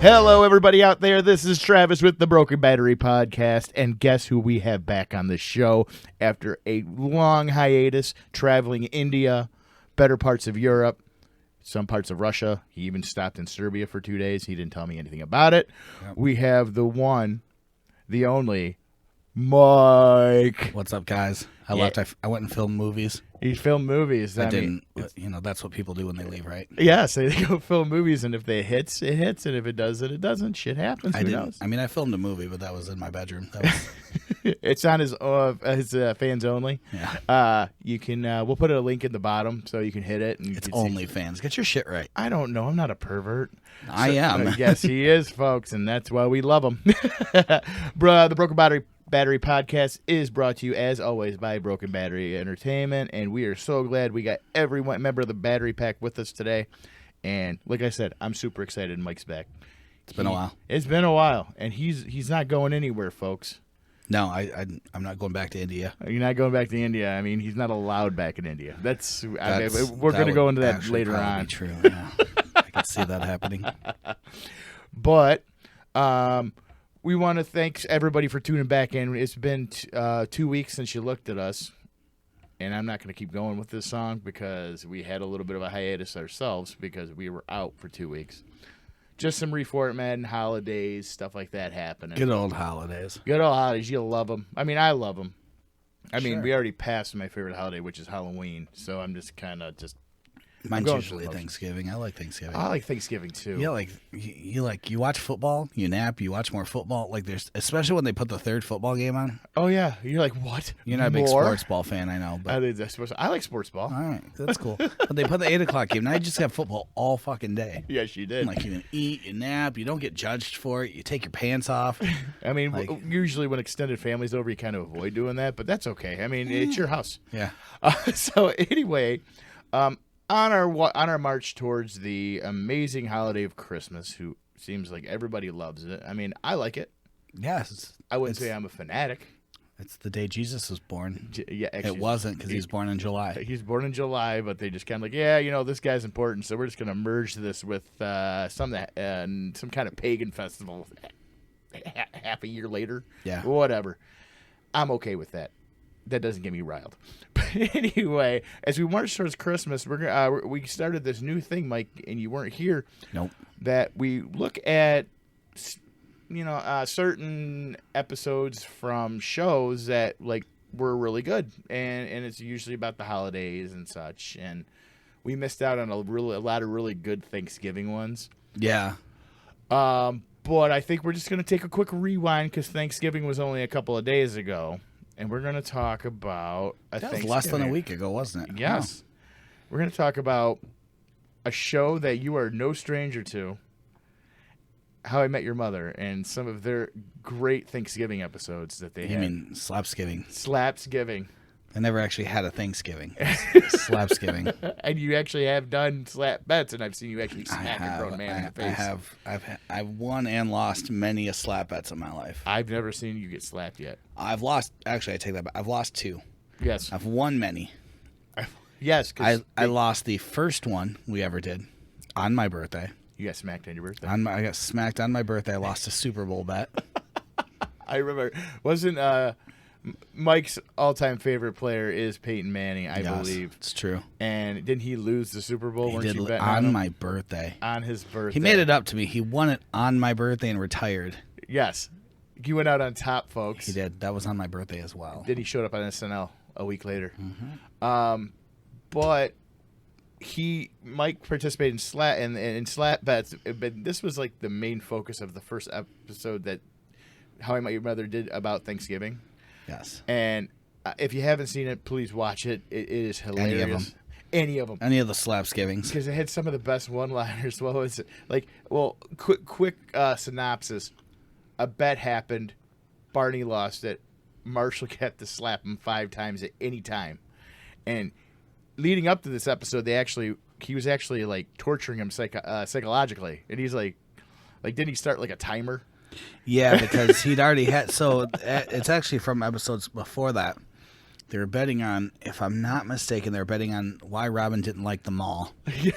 Hello, everybody out there. This is Travis with the Broken Battery Podcast, and guess who we have back on the show after a long hiatus, traveling India, better parts of Europe, some parts of Russia. He even stopped in Serbia for 2 days. He didn't tell me anything about it. Yep. We have the one, the only, Mike. What's up, guys? I left. I went and filmed movies. He filmed movies. I didn't. You know, that's what people do when they leave, right? Yeah, so they go film movies, and if it hits, it hits, and if it doesn't, it doesn't. Shit happens. Who knows? I mean, I filmed a movie, but that was in my bedroom. That was... It's on his fans only. Yeah. You can. We'll put a link in the bottom so you can hit it. And it's only fans. Get your shit right. I don't know. I'm not a pervert. I am. Yes, he is, folks, and that's why we love him. The Broken Battery Podcast is brought to you, as always, by Broken Battery Entertainment, and we are so glad we got every member of the Battery Pack with us today. And like I said, I'm super excited Mike's back. It's been a while. It's been a while, and he's not going anywhere, folks. No, I'm not going back to India. You're not going back to India. I mean, he's not allowed back in India. We're going to go into that later on. True. Yeah. I can see that happening. But we want to thank everybody for tuning back in. It's been 2 weeks since you looked at us, and I'm not going to keep going with this song because we had a little bit of a hiatus ourselves because we were out for 2 weeks. Just some reformatting, holidays, stuff like that happening. Good old holidays. Good old holidays. You'll love them. I mean, I love them. I mean, Sure. we already passed my favorite holiday, which is Halloween, so I'm just kind of Mine's usually Thanksgiving. I like Thanksgiving. I like Thanksgiving too. Yeah, you watch football, you nap, you watch more football. Like there's, especially when they put the third football game on. Oh yeah, you're like, what? You're not a big sports ball fan, I know. But I like sports ball. All right, that's cool. But they put the 8 o'clock game. Now you just have football all fucking day. Yes, you did. Like you can eat, you nap, you don't get judged for it. You take your pants off. I mean, usually when extended family's over, you kind of avoid doing that, but that's okay. I mean, it's your house. Yeah. So anyway, on our march towards the amazing holiday of Christmas, who seems like everybody loves it. I mean, I like it. Yes. I wouldn't say I'm a fanatic. It's the day Jesus was born. Yeah, actually, it wasn't because he was born in July. He's born in July, but they just kind of like, this guy's important, so we're just going to merge this with some kind of pagan festival half a year later. Yeah. Whatever. I'm okay with that. That doesn't get me riled. But anyway, as we march towards Christmas, we started this new thing, Mike, and you weren't here. Nope. That we look at, certain episodes from shows that were really good, and it's usually about the holidays and such. And we missed out on a lot of really good Thanksgiving ones. Yeah. But I think we're just gonna take a quick rewind because Thanksgiving was only a couple of days ago. And we're going to talk about that was less than a week ago, wasn't it? Yes. Oh. We're going to talk about a show that you are no stranger to, How I Met Your Mother, and some of their great Thanksgiving episodes that they had. You mean Slapsgiving? Slapsgiving. I never actually had a Thanksgiving. Slapsgiving. And you actually have done slap bets, and I've seen you actually smack a grown man in the face. I've won and lost many a slap bets in my life. I've never seen you get slapped yet. I've lost. Actually, I take that back. I've lost 2. Yes. I've won many. Yes. I lost the first one we ever did on my birthday. You got smacked on your birthday? I got smacked on my birthday. I lost a Super Bowl bet. I remember. Wasn't Mike's all-time favorite player is Peyton Manning, I believe. It's true. And didn't he lose the Super Bowl? He did on my birthday. On his birthday. He made it up to me. He won it on my birthday and retired. Yes. He went out on top, folks. He did. That was on my birthday as well. Then he showed up on SNL a week later. Mm-hmm. But Mike participated in slap bets, but this was like the main focus of the first episode that How I Met Your Mother did about Thanksgiving. Yes. And if you haven't seen it, please watch it. It is hilarious. Any of them. Any of the Slapsgivings. Because it had some of the best one-liners. What was it? Quick synopsis. A bet happened. Barney lost it. Marshall got to slap him 5 times at any time. And leading up to this episode, he was actually torturing him psychologically. And he's like, didn't he start a timer? Yeah, because he'd already had. So it's actually from episodes before that. They were betting on, if I'm not mistaken, they were betting on why Robin didn't like the mall. Yeah,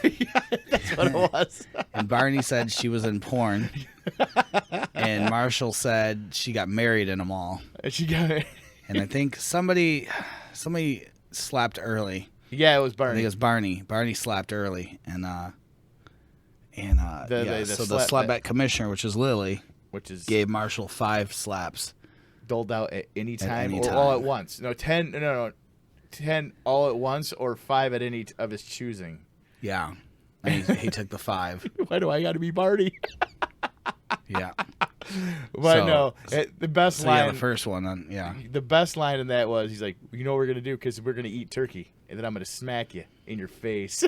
that's what it was. And Barney said she was in porn. And Marshall said she got married in a mall. She got it. And I think somebody slapped early. Yeah, it was I Barney. think it was Barney. Barney slapped early. And so the slap bet commissioner, which is Lily, gave Marshall 5 slaps. Doled out at any time any or time. all at once. No, 10. No, 10 all at once or 5 at any of his choosing. Yeah, and he took the 5. Why do I got to be Barney? Yeah, but no, the best line. Yeah, the first one. The best line in that was, he's like, "You know what we're gonna do? Because we're gonna eat turkey, and then I'm gonna smack you in your face."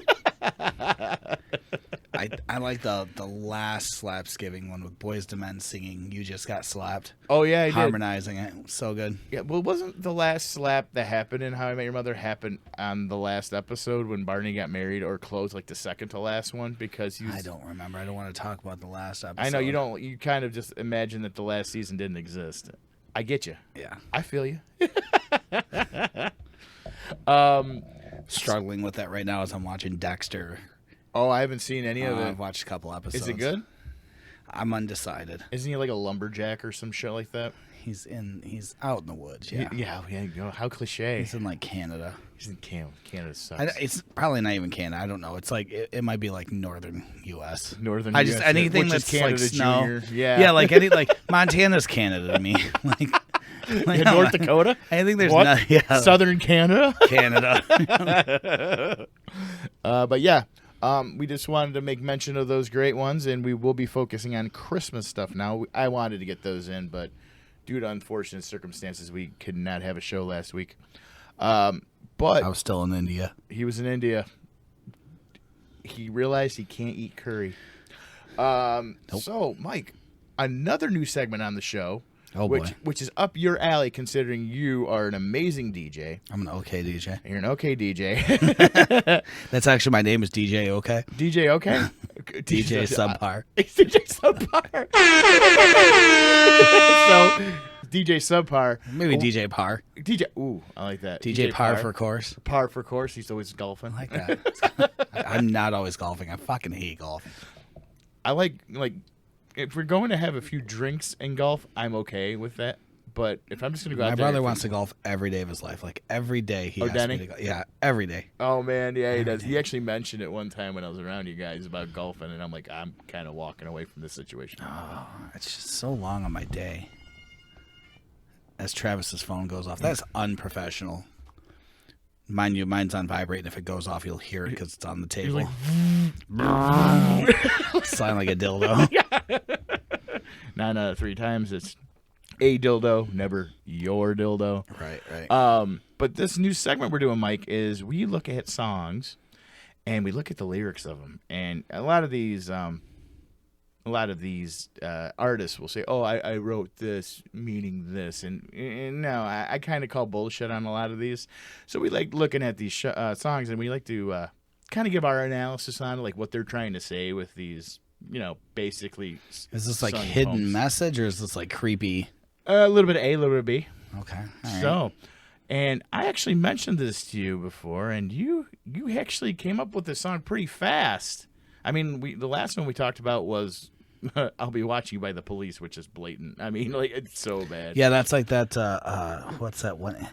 I like the last Slapsgiving one with Boys to Men singing "You Just Got Slapped." Oh yeah, he harmonizing it. It was so good. Yeah, well, wasn't the last slap that happened in How I Met Your Mother happened on the last episode when Barney got married, or close, like the second to last one? Because I don't remember. I don't want to talk about the last episode. I know you don't. You kind of just imagine that the last season didn't exist. I get you. Yeah, I feel you. Struggling with that right now as I'm watching Dexter. Oh, I haven't seen any of it. I've watched a couple episodes. Is it good? I'm undecided. Isn't he like a lumberjack or some shit like that? He's out in the woods. Yeah. Yeah. How cliche. He's in like Canada. He's in Canada. Canada sucks. It's probably not even Canada. I don't know. It's like it might be like northern U.S. Northern. I just US, anything which that's is Canada like snow. Junior. Yeah. Yeah, like Montana's Canada to me. Like North Dakota. Anything there's what? not. Yeah. Southern Canada. Canada. But yeah. We just wanted to make mention of those great ones, and we will be focusing on Christmas stuff now. I wanted to get those in, but due to unfortunate circumstances, we could not have a show last week. But I was still in India. He was in India. He realized he can't eat curry. Nope. So, Mike, another new segment on the show. Oh, boy. Which is up your alley, considering you are an amazing DJ. I'm an okay DJ. You're an okay DJ. That's actually my name is DJ Okay. DJ Okay? DJ Subpar. It's DJ Subpar. So, DJ Subpar. Maybe DJ Par. DJ. Ooh, I like that. DJ Par for course. Par for course. He's always golfing. I like that. I'm not always golfing. I fucking hate golf. I like if we're going to have a few drinks in golf, I'm okay with that. But if I'm just going to go out My there... brother wants to golf every day of his life. Like, every day he asks Denny? me to go. Yeah, every day. Oh, man, yeah, he does. He actually mentioned it one time when I was around you guys about golfing, and I'm like, I'm kind of walking away from this situation. Oh, it's just so long on my day. As Travis's phone goes off. That's unprofessional. Mind you, mine's on vibrate, and if it goes off, you'll hear it because it's on the table. Sound like a dildo. 9 out of 3 times, it's a dildo, never your dildo. Right. But this new segment we're doing, Mike, is we look at songs and we look at the lyrics of them. And a lot of these artists will say, "Oh, I wrote this meaning this," and no, I kind of call bullshit on a lot of these. So we like looking at these songs, and we like to kind of give our analysis on like what they're trying to say with these. Basically. Is this like hidden poems. message, or is this like creepy? A little bit of A, a little bit of B. Okay. All right. So, and I actually mentioned this to you before, and you actually came up with this song pretty fast. I mean, the last one we talked about was "I'll Be Watching You" by The Police, which is blatant. I mean, like, it's so bad. Yeah, that's like that. What's that one?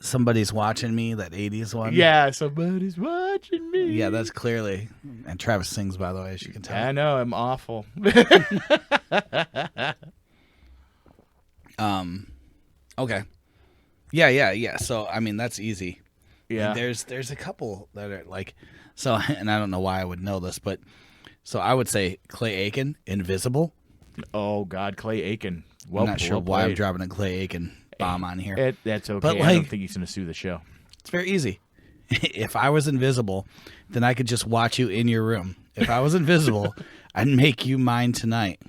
Somebody's Watching Me, that 80s one. Yeah, somebody's watching me. Yeah, that's clearly. And Travis sings, by the way, as you can tell. I know, I'm awful. Okay. Yeah. So, I mean, that's easy. Yeah. And there's a couple that are like, so, and I don't know why I would know this, but so I would say Clay Aiken, Invisible. Oh, God, Clay Aiken. Well, I'm not sure well why I'm played. dropping a Clay Aiken bomb on here. That's okay. But, I don't like, think he's going to sue the show. It's very easy. If I was invisible, then I could just watch you in your room. If I was invisible, I'd make you mine tonight.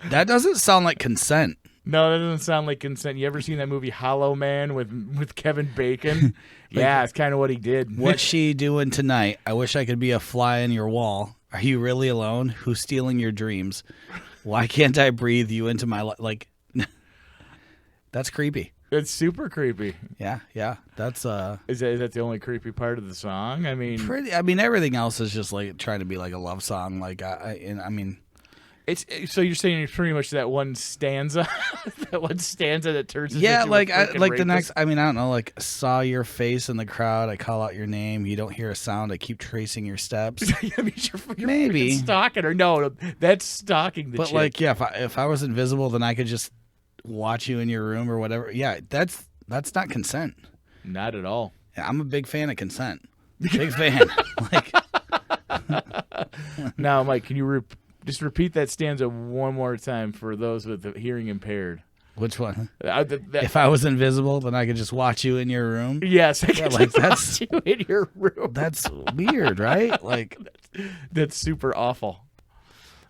That doesn't sound like consent. No, that doesn't sound like consent. You ever seen that movie Hollow Man with Kevin Bacon? Yeah, it's kind of what he did. What's she doing tonight? I wish I could be a fly on your wall. Are you really alone? Who's stealing your dreams? Why can't I breathe you into my life? Like, that's creepy. It's super creepy. Yeah. That's Is that the only creepy part of the song? I mean, everything else is just like trying to be like a love song. Like I mean, it's so you're saying it's pretty much that one stanza, that turns. yeah, into like a freaking the rapist. next. I mean, I don't know. Like, saw your face in the crowd. I call out your name. You don't hear a sound. I keep tracing your steps. I mean, you're Maybe. freaking stalking her. No, that's stalking the But chick. like, yeah, if I was invisible, then I could just watch you in your room or whatever. Yeah, that's not consent. Not at all. Yeah, I'm a big fan of consent. Big fan. Like, Now, Mike, can you just repeat that stanza one more time for those with the hearing impaired? which one? If I was invisible, then I could just watch you in your room. Yes, I can like, watch you in your room. That's weird, right? Like, That's super awful.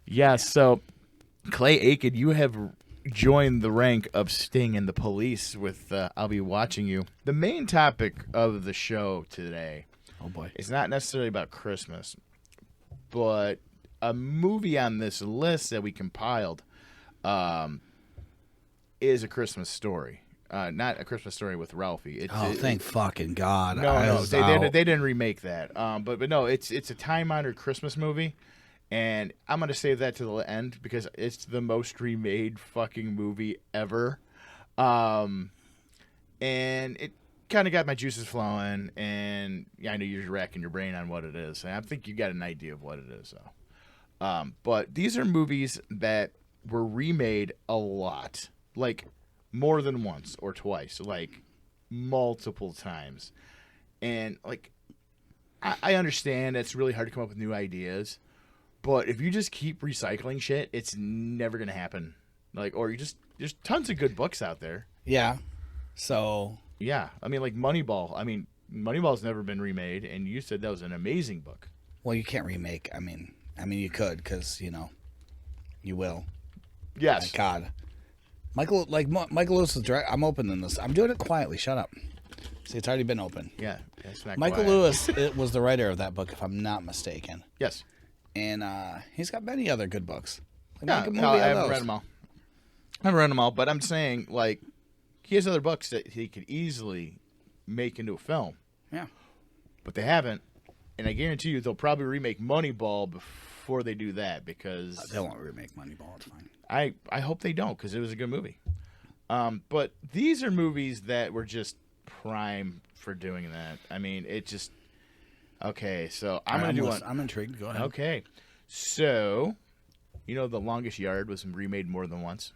Yeah, so Clay Aiken, you have joined the rank of Sting and the Police with I'll Be Watching You. The main topic of the show today, oh boy, is not necessarily about Christmas, but a movie on this list that we compiled is A Christmas Story. Not A Christmas Story with Ralphie. Thank fucking God. No, they didn't remake that. But no, it's a time-honored Christmas movie, and I'm gonna save that to the end because it's the most remade fucking movie ever. And it kind of got my juices flowing, and yeah, I know you're racking your brain on what it is, and I think you got an idea of what it is, though. But these are movies that were remade a lot, like more than once or twice, like multiple times. And like, I understand it's really hard to come up with new ideas, but if you just keep recycling shit, it's never gonna happen. Like, or there's tons of good books out there. Yeah. So Yeah, I mean, like Moneyball. I mean, Moneyball's never been remade, and you said that was an amazing book. well, you can't remake. I mean, you could because you will. Yes. My God. Michael Lewis is direct. I'm opening this. I'm doing it quietly. Shut up. See, it's already been open. Yeah, it's not Michael quiet. Lewis was the writer of that book, if I'm not mistaken. Yes. And he's got many other good books. Like, Yeah, make a movie no, out I of haven't those. read them all. I haven't read them all, but I'm saying, like, he has other books that he could easily make into a film. Yeah. But they haven't, and I guarantee you they'll probably remake Moneyball before they do that because They won't remake Moneyball. It's fine. I hope they don't because it was a good movie. But these are movies that were just prime for doing that. I mean, it just... Okay, so I'm going to do one. I'm intrigued. Go ahead. Okay. So, The Longest Yard was remade more than once?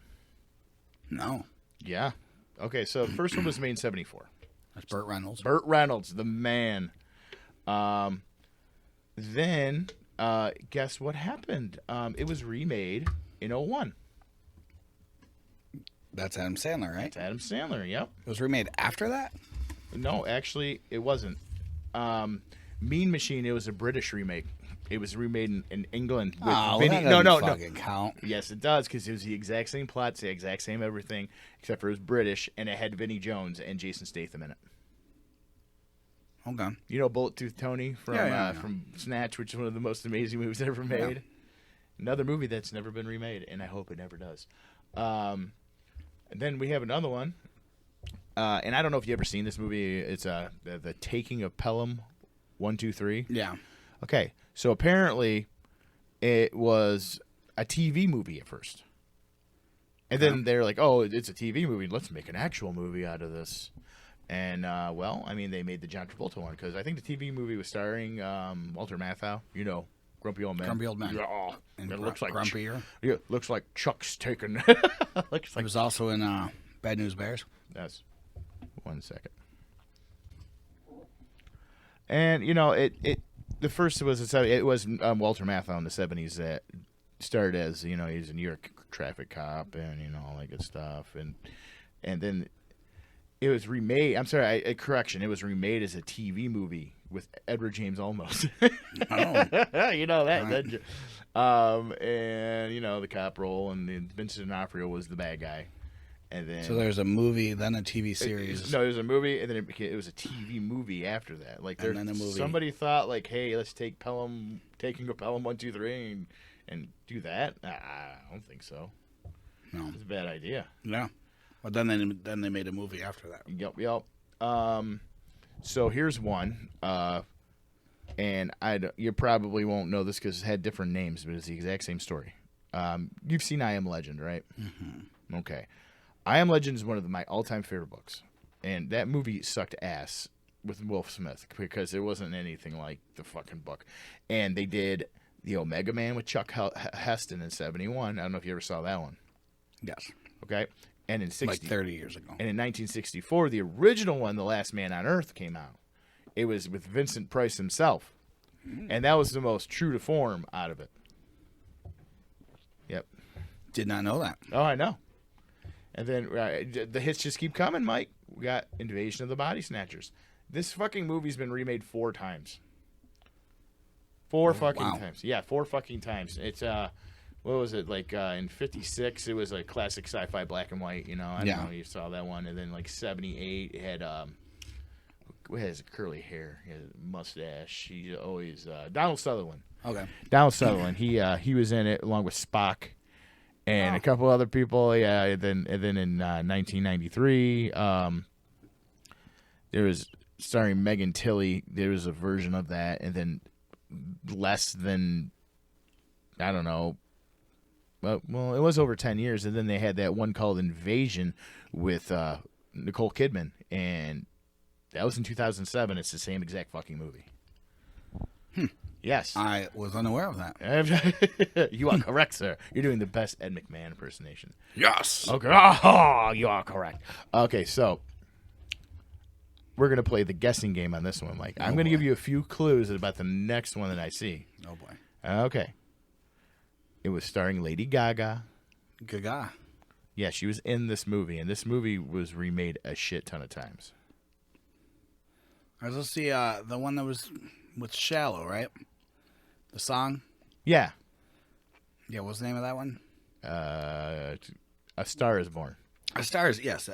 No. Yeah. Okay, so the first one was made in 1974. That's Burt Reynolds. Burt Reynolds, the man. Then, guess what happened? It was remade in 2001. That's Adam Sandler, right? It's Adam Sandler, yep. It was remade after that? No, actually, it wasn't. Mean Machine, it was a British remake. It was remade in England. With Vinny. That doesn't fucking count. Yes, it does, because it was the exact same plot, it's the exact same everything, except for it was British, and it had Vinnie Jones and Jason Statham in it. Okay. You know Bullet Tooth Tony from Yeah. from Snatch, which is one of the most amazing movies ever made. Yeah. Another movie that's never been remade, and I hope it never does. And then we have another one, and I don't know if you've ever seen this movie. It's the Taking of Pelham 1, 2, 3. Yeah. Okay, so apparently it was a TV movie at first. And then they're like, oh, it's a TV movie. Let's make an actual movie out of this. And, they made the John Travolta one because I think the TV movie was starring Walter Matthau. Grumpy Old Man. Grumpy Old Man. Yeah, And it looks like grumpier. Yeah, looks like Chuck's taken. Looks He like was also in Bad News Bears. That's 1 second. And the first was it was Walter Matthau in the 70s that started as he's a New York traffic cop and all that good stuff and then it was remade. I'm sorry, correction. It was remade as a TV movie with Edward James Olmos. Oh, you know that. Right. And the cop role and then Vincent D'Onofrio was the bad guy. And then so there's a movie, then a TV series. No, it was a movie, and then it was a TV movie after that. Like, And then a movie. Somebody thought, like, hey, let's take Taking a Pelham 1, 2, 3, and do that. I don't think so. No. It's a bad idea. Yeah. Well, then they made a movie after that. Yep. So here's one, and you probably won't know this because it had different names, but it's the exact same story. You've seen I Am Legend, right? Mm-hmm. Okay. I Am Legend is one of my all-time favorite books, and that movie sucked ass with Will Smith because it wasn't anything like the fucking book. And they did the Omega Man with Chuck Heston in 1971. I don't know if you ever saw that one. Yes. Okay. And in 30 years ago. And in 1964, the original one, The Last Man on Earth, came out. It was with Vincent Price himself. And that was the most true to form out of it. Yep. Did not know that. Oh, I know. And then the hits just keep coming, Mike. We got Invasion of the Body Snatchers. This fucking movie's been remade 4 times. 4 fucking times. Yeah, 4 fucking times. It's what was it, like in 56 it was a classic sci-fi black and white, I don't know if you saw that one. And then like 78 it had who has curly hair, he has a mustache, he always Donald Sutherland. Okay. Donald Sutherland. He was in it along with Spock and a couple other people. Yeah, and then in 1993 there was, starring Megan Tilly, there was a version of that. And then less than, I don't know, well, it was over 10 years, and then they had that one called Invasion with Nicole Kidman, and that was in 2007. It's the same exact fucking movie. Yes. I was unaware of that. You are correct, sir. You're doing the best Ed McMahon impersonation. Yes. Okay. Oh, you are correct. Okay, so we're going to play the guessing game on this one, Mike. I'm going to give you a few clues about the next one that I see. Oh, boy. Okay. It was starring Lady Gaga. Gaga. Yeah, she was in this movie, and this movie was remade a shit ton of times. I was see the one that was with Shallow, right? The song? Yeah. Yeah, what's the name of that one? A Star is Born. A Star is, yes.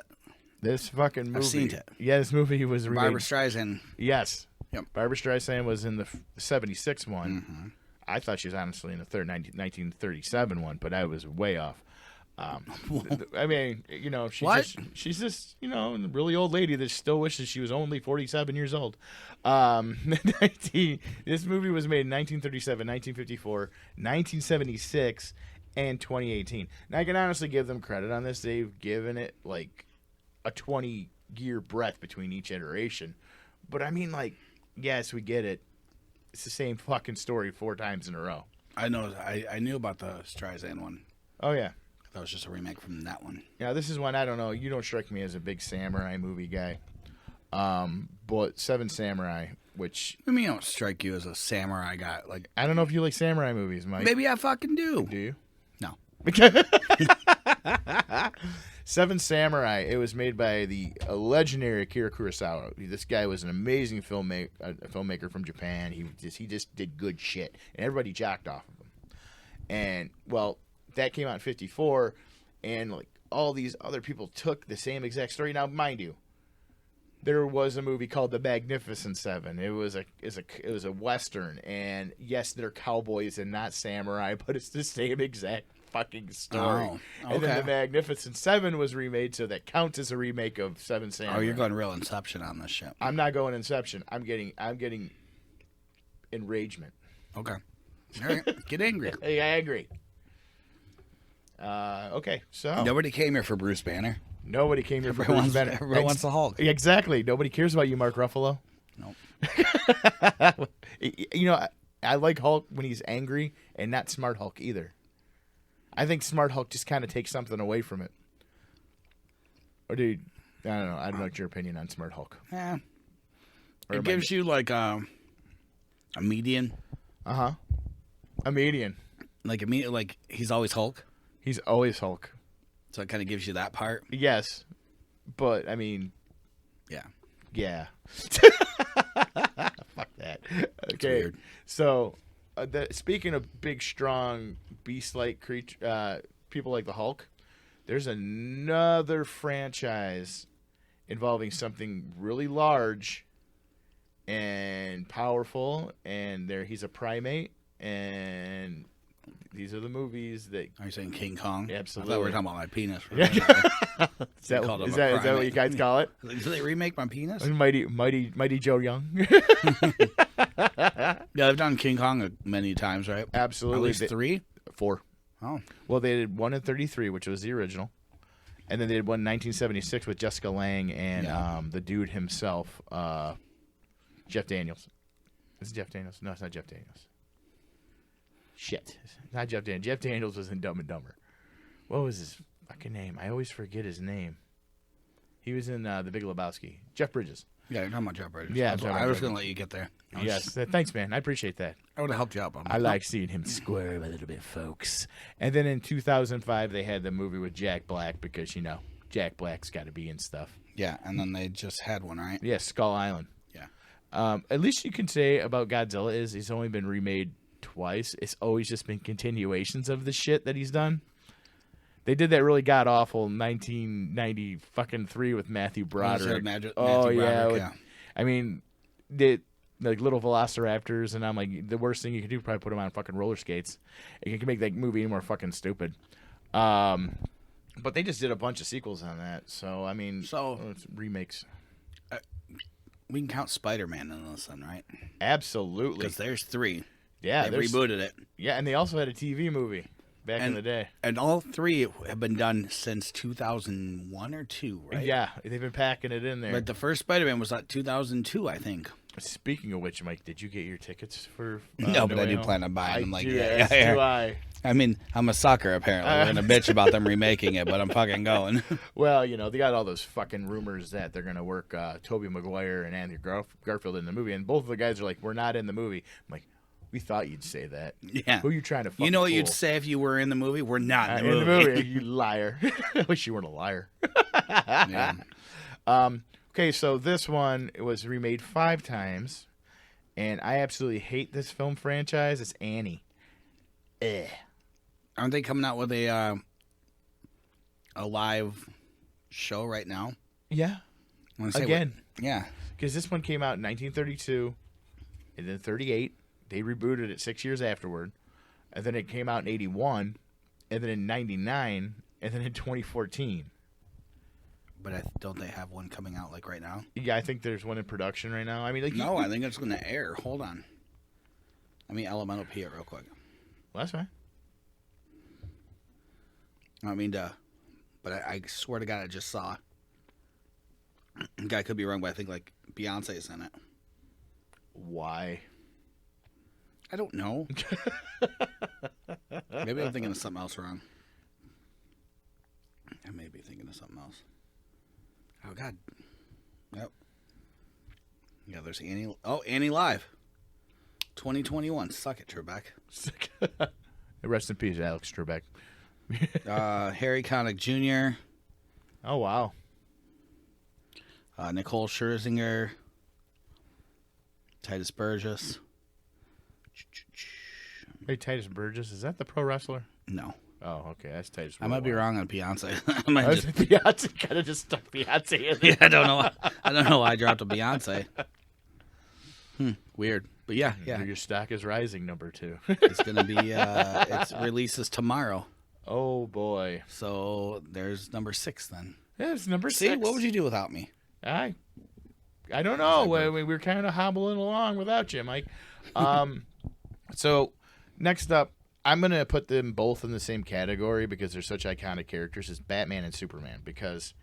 This fucking movie. I've seen it. Yeah, this movie was remade. Barbra Streisand. Yes. Yep. Barbra Streisand was in the 76 one. Mm-hmm. I thought she was honestly in the 1937 one, but I was way off. I mean, she's just, a really old lady that still wishes she was only 47 years old. This movie was made in 1937, 1954, 1976, and 2018. Now, I can honestly give them credit on this. They've given it like a 20-year breadth between each iteration. But I mean, like, yes, we get it. It's the same fucking story 4 times in a row. I know. I knew about the Streisand one. Oh, yeah. That was just a remake from that one. Yeah, this is one, I don't know. You don't strike me as a big samurai movie guy. But Seven Samurai, which... I mean, you don't strike you as a samurai guy. Like, I don't know if you like samurai movies, Mike. Maybe I fucking do. Do you? No. Seven Samurai. It was made by the legendary Akira Kurosawa. This guy was an amazing filmmaker from Japan. He just did good shit, and everybody jacked off of him. And well, that came out in '54, and like all these other people took the same exact story. Now, mind you, there was a movie called The Magnificent Seven. It was a western, and yes, they're cowboys and not samurai, but it's the same exact fucking story. Oh, okay. And then The Magnificent Seven was remade, so that counts as a remake of Seven Samurai. Oh, you're going real Inception on this shit. I'm not going Inception. I'm getting enragement. Okay. All right. Get angry. Hey, I agree. Okay, so Nobody came here for Bruce Banner. Nobody came here for Everyone Bruce Banner. Everyone wants the Hulk. Exactly. Nobody cares about you, Mark Ruffalo. Nope. I like Hulk when he's angry, and not Smart Hulk either. I think Smart Hulk just kind of takes something away from it. Or dude, I don't know. I don't know what your opinion on Smart Hulk. Yeah. It gives you like a median. A median. Like he's always Hulk. He's always Hulk. So it kind of gives you that part. Yes, but I mean, yeah. Fuck that. Okay, weird. So speaking of big, strong, beast-like creature, people like the Hulk, there's another franchise involving something really large and powerful, and he's a primate, and These are the movies that. Are you saying King Kong? Absolutely. I thought we were talking about my penis. Is that what you guys call it? Did they remake my penis? Mighty Joe Young. Yeah, they've done King Kong many times, right? Absolutely. At least 3? 4. Oh. Well, they did one in 1933, which was the original. And then they did one in 1976 with Jessica Lange and the dude himself, Jeff Daniels. Is it Jeff Daniels? No, it's not Jeff Daniels. Shit. It's not Jeff Daniels. Jeff Daniels was in Dumb and Dumber. What was his fucking name? I always forget his name. He was in The Big Lebowski. Jeff Bridges. Yeah, you're talking about Jeff Bridges. Yeah, I was going to let you get there. Yes. Thanks, man. I appreciate that. I would have helped you out. I like seeing him squirm a little bit, folks. And then in 2005, they had the movie with Jack Black because, Jack Black's got to be in stuff. Yeah, and then they just had one, right? Yeah, Skull Island. Yeah. At least you can say about Godzilla is he's only been remade twice. It's always just been continuations of the shit that he's done. They did that really god-awful 1993 with Matthew Broderick. Matthew yeah. Broderick, I mean, like little velociraptors, and I'm like, the worst thing you can do is probably put them on fucking roller skates. You can make that movie any more fucking stupid. But they just did a bunch of sequels on that. So, I mean, it's remakes. We can count Spider-Man in this then, right? Absolutely. Because there's 3. Yeah. They rebooted it. Yeah, and they also had a TV movie back in the day. And all 3 have been done since 2001 or 2, right? Yeah, they've been packing it in there. But the first Spider-Man was like 2002, I think. Speaking of which, Mike, did you get your tickets for No, but I do plan on buying them. Do I. I mean, I'm a sucker, apparently. I'm going to bitch about them remaking it, but I'm fucking going. Well, they got all those fucking rumors that they're going to work Tobey Maguire and Andrew Garfield in the movie, and both of the guys are like, we're not in the movie. I'm like, we thought you'd say that. Yeah. Who are you trying to fucking You know what fool? you'd say if you were in the movie? We're not in the movie. You liar. I wish you weren't a liar. Yeah. Okay, so this one was remade 5 times, and I absolutely hate this film franchise. It's Annie. Aren't they coming out with a live show right now? Yeah. Again. Yeah. Because this one came out in 1932, and then 38. They rebooted it 6 years afterward, and then it came out in 81, and then in 99, and then in 2014. But don't they have one coming out like right now? Yeah, I think there's one in production right now. I mean, no, I think it's going to air. Hold on. Let me elemental P it real quick. Well, that's fine. I mean, but I swear to God, I just saw. I could be wrong, but I think like Beyonce's in it. Why? I don't know. Maybe I'm thinking of something else wrong. I may be thinking of something else. Oh, God. Yep. Yeah, there's Annie. Oh, Annie Live. 2021. Suck it, Trebek. Rest in peace, Alex Trebek. Harry Connick Jr. Oh, wow. Nicole Scherzinger. Titus Burgess. Hey, Titus Burgess, is that the pro wrestler? No. Oh, okay, that's Titus. I might be wrong on Beyonce. Beyonce kind of just stuck Beyonce in there. Yeah, I don't know why I dropped a Beyonce. Weird, but yeah. Your stock is rising, number 2. It's gonna be. It releases tomorrow. Oh boy. So there's number 6 then. Yeah, it's number 6. See, what would you do without me? I don't know. We were kind of hobbling along without you, Mike. So next up, I'm going to put them both in the same category because they're such iconic characters as Batman and Superman, because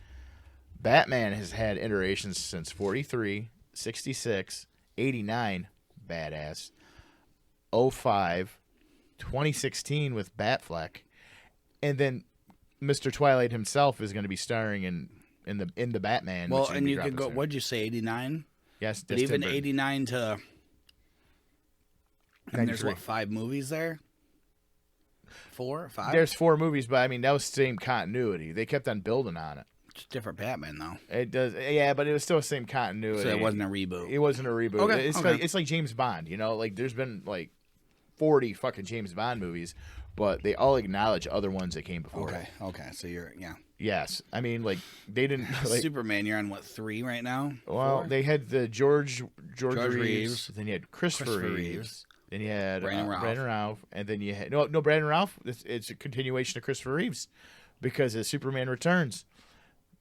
Batman has had iterations since 43, 66, 89, badass, 05, 2016 with Batfleck, and then Mr. Twilight himself is going to be starring in the Batman. Well, and you could go. What'd you say? 89. Yes, but even 89 to. And there's 93. 5 movies there. 4, 5. There's 4 movies, but I mean that was the same continuity. They kept on building on it. It's different Batman though. It does, yeah, but it was still the same continuity. So it wasn't a reboot. It wasn't a reboot. Okay, It's like James Bond. Like there's been like 40 fucking James Bond movies, but they all acknowledge other ones that came before. Okay. So you're Yes, I mean like they didn't. Like, Superman, you're on what, 3 right now? Well, 4? They had the George Reeves. Then you had Christopher Reeves. Then you had Brandon Ralph, and then you had no Brandon Ralph. It's a continuation of Christopher Reeves, because as Superman Returns,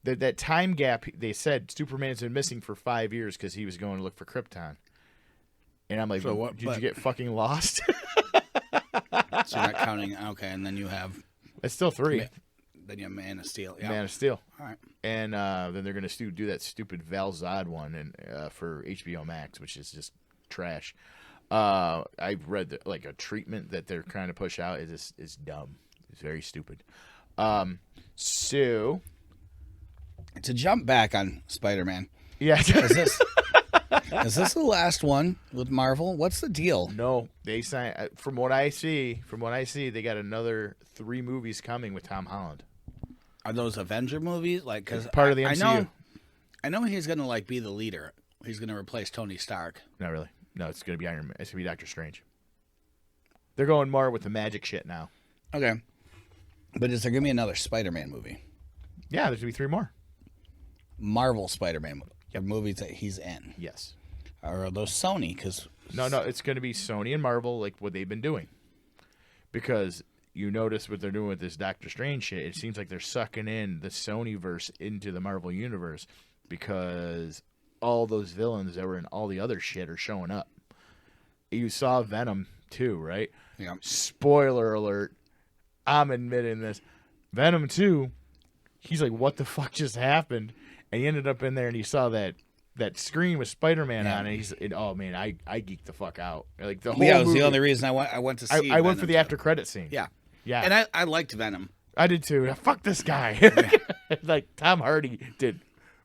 that time gap, they said Superman's been missing for 5 years because he was going to look for Krypton. And I'm like, So what, did you get fucking lost? So you're not counting. Okay, and then you have. It's still 3. Then you have Man of Steel. Yeah. Man of Steel. All right. And then they're going to do that stupid Val Zod one for HBO Max, which is just trash. I've read that, like, a treatment that they're trying to push out is dumb. It's very stupid. So To jump back on Spider-Man. yeah, Is this the last one with Marvel? What's the deal? no, they signed. From what I see, they got another 3 movies coming with Tom Holland. Are those Avenger movies? Like, because Part of the MCU. I know he's gonna like be the leader. He's gonna replace Tony Stark. Not really. No, it's gonna be Iron Man. It's gonna be Doctor Strange. They're going more with the magic shit now. Okay, but is there gonna be another Spider-Man movie? Yeah, there's gonna be 3 more. Marvel Spider-Man movies that he's in. Yes. Or are those Sony? Because No, it's going to be Sony and Marvel, like what they've been doing. Because you notice what they're doing with this Doctor Strange shit. It seems like they're sucking in the Sony-verse into the Marvel universe, because all those villains that were in all the other shit are showing up. You saw Venom too, right? yeah, Spoiler alert. I'm admitting this. Venom 2, he's like, what the fuck just happened? And he ended up in there and he saw that screen with Spider-Man on it. Oh man, I geeked the fuck out. Like the whole it was movie, the only reason I went to see. I went for the Venom after credit scene. Yeah, Yeah. and I liked Venom. I did too. Fuck this guy. Like Tom Hardy did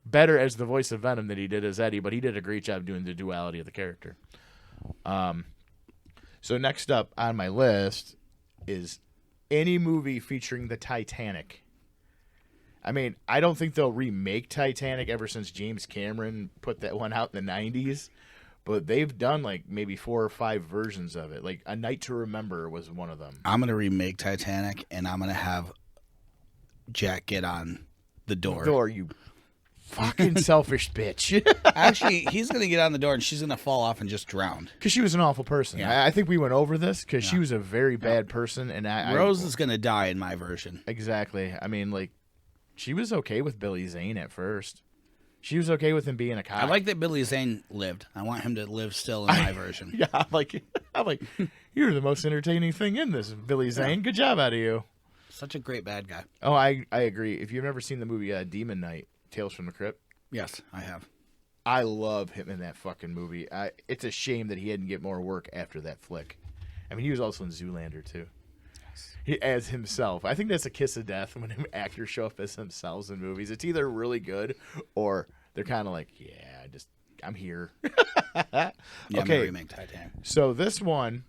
better as the voice of Venom than he did as Eddie, but he did a great job doing the duality of the character. So next up on my list is any movie featuring the Titanic. I mean, I don't think they'll remake Titanic ever since James Cameron put that one out in the 90s, but they've done like maybe 4 or 5 versions of it. Like A Night to Remember was one of them. I'm gonna remake Titanic, and I'm gonna have Jack get on the door. Door, you fucking selfish bitch. Actually, he's gonna get on the door, and she's gonna fall off and just drown. Because she was an awful person. Yeah. I think we went over this because she was a very bad person. And Rose is gonna die in my version. Exactly. I mean, like, she was okay with Billy Zane at first. She was okay with him being a cop. I like that Billy Zane lived. I want him to live still in my version. Yeah, I'm like, you're the most entertaining thing in this, Billy Zane. Good job out of you. Such a great bad guy. Oh, I agree. If you've never seen the movie Demon Knight, Tales from the Crypt, Yes, I have. I love him in that fucking movie. It's a shame that he didn't get more work after that flick. I mean, he was also in Zoolander, too. He, as himself. I think that's a kiss of death when actors show up as themselves in movies. It's either really good or they're kind of like, yeah, I'm here. Yeah, okay. remake Titanic. So this one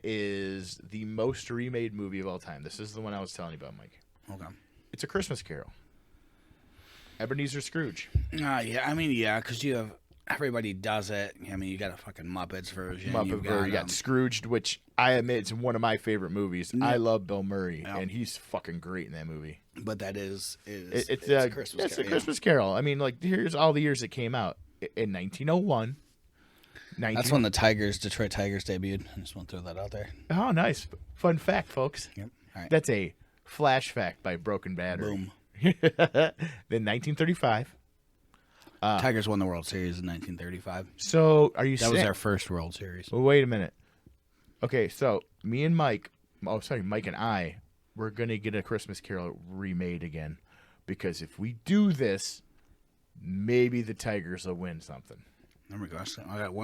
is the most remade movie of all time. This is the one I was telling you about, Mike. Okay. It's A Christmas Carol. Ebenezer Scrooge. Yeah. I mean, yeah, because you have everybody does it. I mean, you got a fucking Muppets version. You got Scrooged, which I admit is one of my favorite movies. I love Bill Murray, and he's fucking great in that movie. But that it's a Christmas Carol. It's a Christmas Carol. I mean, like, here's all the years it came out. In 1901. That's when the Detroit Tigers debuted. I just want to throw that out there. Oh, nice. Fun fact, folks. Yep. All right. That's a flash fact by Broken Battery. Boom. Then 1935. Tigers won the World Series in 1935. So, are you That was their first World Series. Well, wait a minute. Okay, so me and Mike and I, we're going to get A Christmas Carol remade again. Because if we do this, maybe the Tigers will win something. There we go.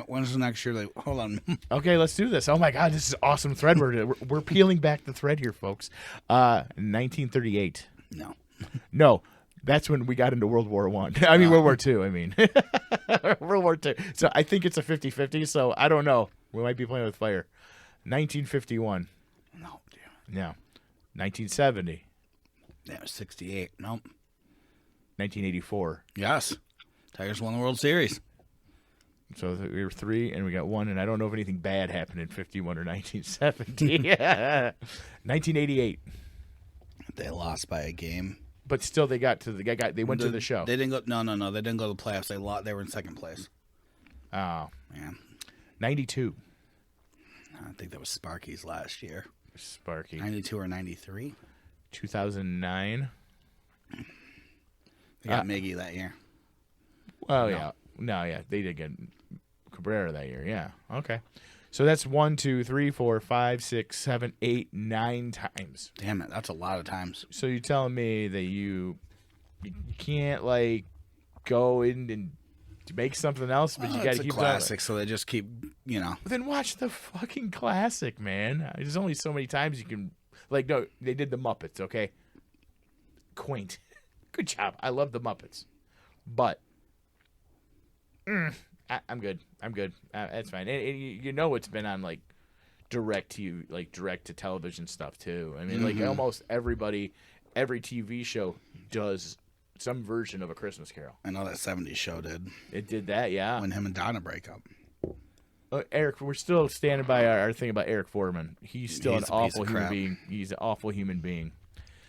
When's the next year? Hold on. Okay, let's do this. Oh, my God, this is an awesome thread. We're peeling back the thread here, folks. 1938. No. That's when we got into World War I. I mean, World War II, I mean. World War II. So I think it's a 50-50, so I don't know. We might be playing with fire. 1951. No, damn. No. 1970. That was 68. Nope. 1984. Yes. Tigers won the World Series. So we were 3, and we got 1, and I don't know if anything bad happened in 51 or 1970. 1988. They lost by a game. But still, they got to they went to the show. They didn't go. No. They didn't go to the playoffs. They were in second place. Oh, man. 92. I think that was Sparky's last year. Sparky. 92 or 93. 2009. They got Miggy that year. Oh, yeah. No, yeah. They did get Cabrera that year. Yeah. Okay. So that's 1, 2, 3, 4, 5, 6, 7, 8, 9 times. Damn it. That's a lot of times. So you're telling me that you can't, like, go in and make something else, but you got to keep classic, so they just keep, Well, then watch the fucking classic, man. There's only so many times you can, like, no, they did the Muppets, okay? Quaint. Good job. I love the Muppets. But, I'm good. That's fine. And you know it's been on, like, direct to television stuff, too. I mean, like, almost every TV show does some version of A Christmas Carol. I know that 70s show did. It did that, yeah. When him and Donna break up. Eric, we're still standing by our thing about Eric Foreman. He's still an awful human being. He's an awful human being.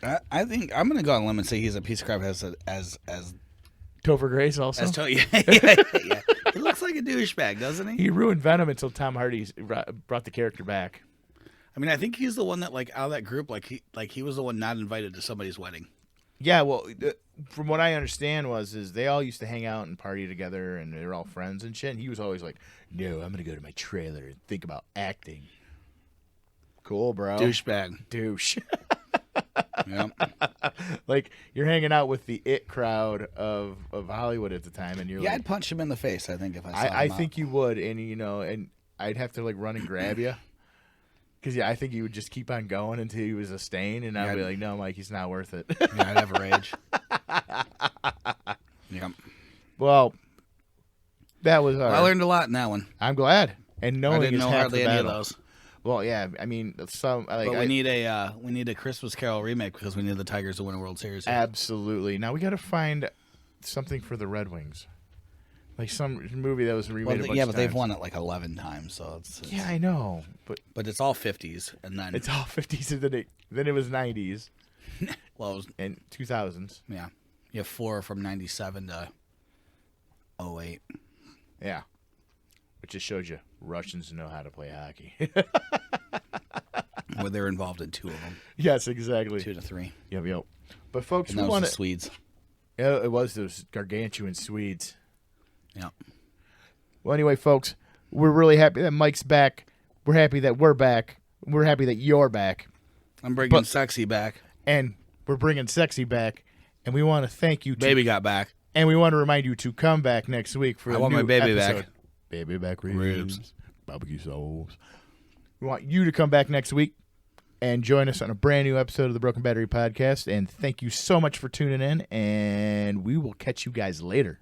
I think I'm going to go on a limb and say he's a piece of crap as Topher Grace also? yeah. He looks like a douchebag, doesn't he? He ruined Venom until Tom Hardy brought the character back. I mean, I think he's the one that, like, out of that group, he was the one not invited to somebody's wedding. Yeah, well, from what I understand is they all used to hang out and party together, and they're all friends and shit. And he was always like, "No, I'm gonna go to my trailer and think about acting." Cool, bro. Douchebag. Douche. Yep. Like you're hanging out with the it crowd of Hollywood at the time, and you're I'd punch him in the face. I think if I saw him I think you would, and and I'd have to like run and grab you. Because, I think he would just keep on going until he was a stain, and I'd be like, no, Mike, he's not worth it. Yeah, I'd have a rage. Yep. Well, that was I learned a lot in that one. I'm glad. And knowing I didn't is know half hardly the any battle. of those. Well, yeah, I mean, but we need a Christmas Carol remake because we need the Tigers to win a World Series. Absolutely. Now, we got to find something for the Red Wings. Like some movie that was remade a bunch of times. They've won it like 11 times, so it's yeah, I know, but it's all 50s, and then it's all 50s, and then it was 90s. Well, it was, and 2000s. Yeah, you have 4 from 97 to 08. Yeah, which just shows you Russians know how to play hockey. Well, they're involved in 2 of them. Yes, exactly. 2 to 3. Yep. But folks, and we want the Swedes. Yeah, it was those gargantuan Swedes. Yeah. Well, anyway, folks, we're really happy that Mike's back. We're happy that we're back. We're happy that you're back. I'm bringing Sexy back. And we're bringing Sexy back. And we want to thank you. Baby got back. And we want to remind you to come back next week for I want my baby episode. Back. Baby back ribs. Barbecue sauce. We want you to come back next week and join us on a brand new episode of the Broken Battery Podcast. And thank you so much for tuning in. And we will catch you guys later.